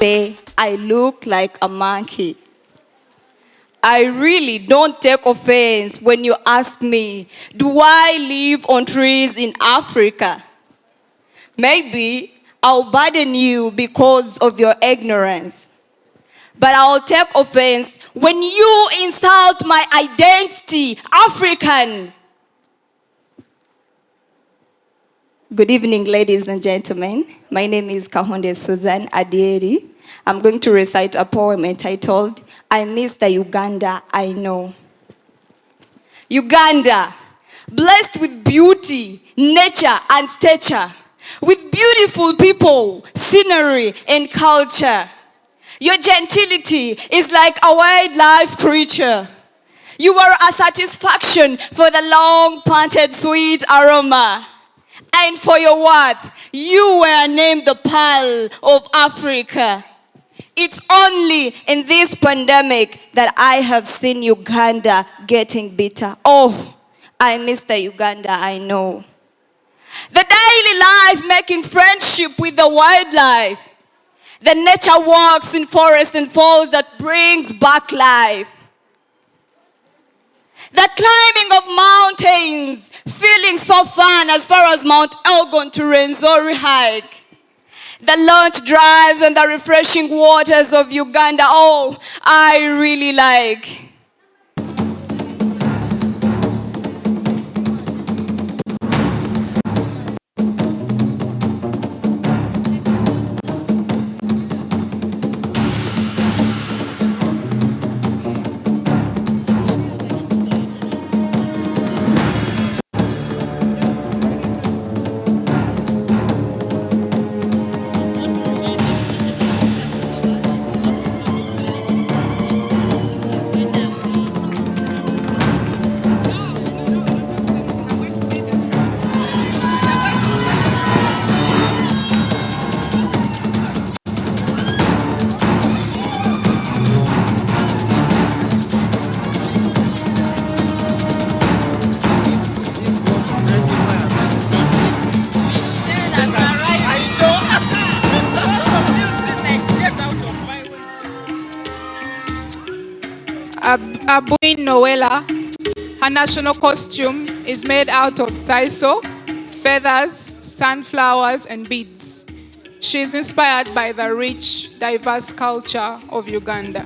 say I look like a monkey. I really don't take offense when you ask me, do I live on trees in Africa? Maybe I'll burden you because of your ignorance. But I'll take offense when you insult my identity, African. Good evening, ladies and gentlemen. My name is Kahunde Susan Adieri. I'm going to recite a poem entitled, I Miss the Uganda I Know. Uganda, blessed with beauty, nature, and stature, with beautiful people, scenery, and culture. Your gentility is like a wildlife creature. You are a satisfaction for the long-panted sweet aroma. And for your worth, you were named the Pearl of Africa. It's only in this pandemic that I have seen Uganda getting bitter. Oh, I miss the Uganda I know. The daily life making friendship with the wildlife. The nature walks in forests and falls that brings back life. The climbing of mountains, feeling so fun as far as Mount Elgon to Rwenzori hike. The launch drives and the refreshing waters of Uganda, oh, I really like. Abuin Noella, her national costume is made out of sisal, feathers, sunflowers, and beads. She is inspired by the rich, diverse culture of Uganda.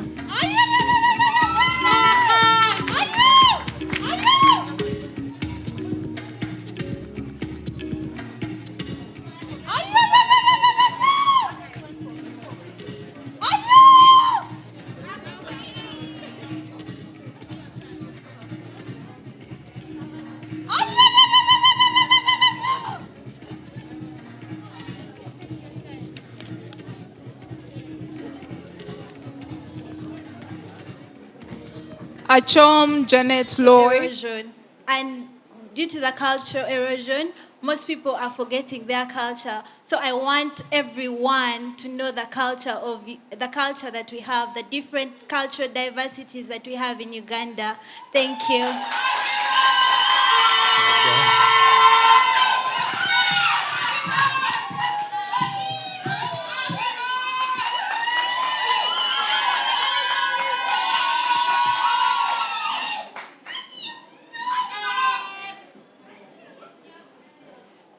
Achom Janet Loy. Erosion. And due to the cultural erosion, most people are forgetting their culture. So I want everyone to know the culture that we have, the different cultural diversities that we have in Uganda. Thank you.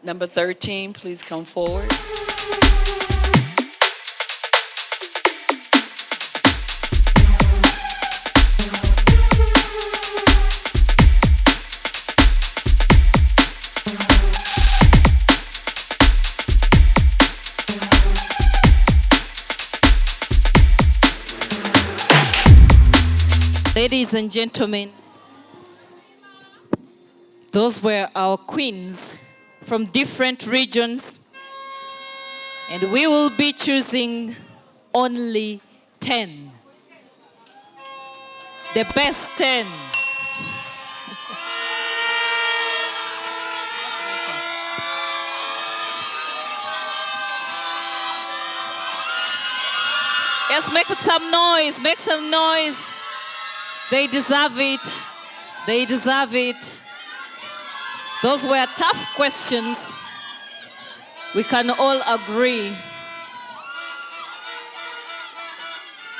Number 13, please come forward. Ladies and gentlemen, those were our queens from different regions, and we will be choosing only 10. The best 10. Yes, make some noise, make some noise. They deserve it. They deserve it. Those were tough questions. We can all agree.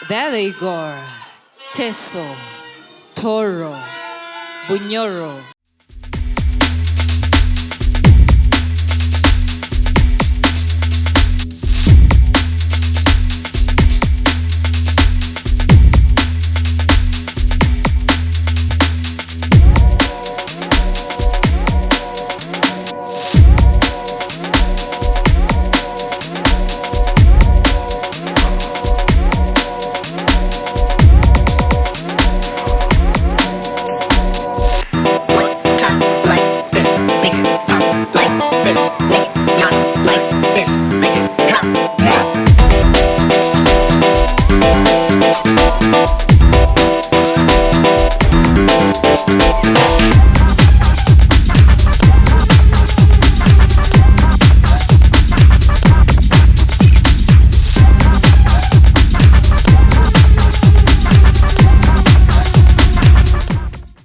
There they go. Teso, Tooro, Bunyoro.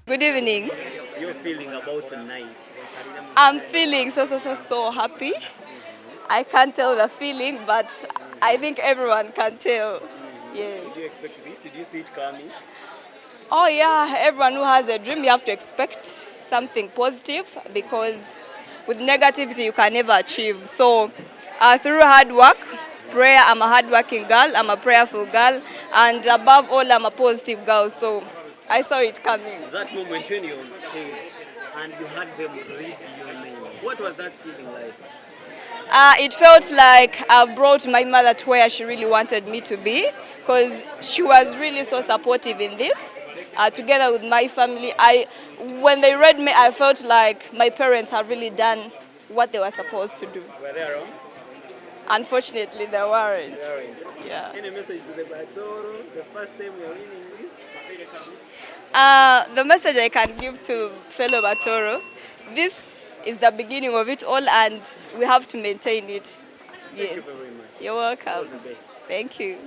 Good evening. You're feeling about tonight? I'm feeling so happy. I can't tell the feeling, but I think everyone can tell. Yes. Did you expect this? Did you see it coming? Oh yeah, everyone who has a dream, you have to expect something positive, because with negativity you can never achieve. So through hard work, prayer, I'm a hardworking girl, I'm a prayerful girl, and above all, I'm a positive girl. So I saw it coming. That moment when you're on stage and you had them read your name, what was that feeling like? It felt like I brought my mother to where she really wanted me to be, because she was really so supportive in this. Together with my family, when they read me, I felt like my parents have really done what they were supposed to do. Were they around? Unfortunately, they weren't. They weren't. Yeah. Any message to the Tooro, the first time you're winning this? The message I can give to fellow Batoro, this is the beginning of it all, and we have to maintain it. Yes. Thank you very much. You're welcome. All the best. Thank you.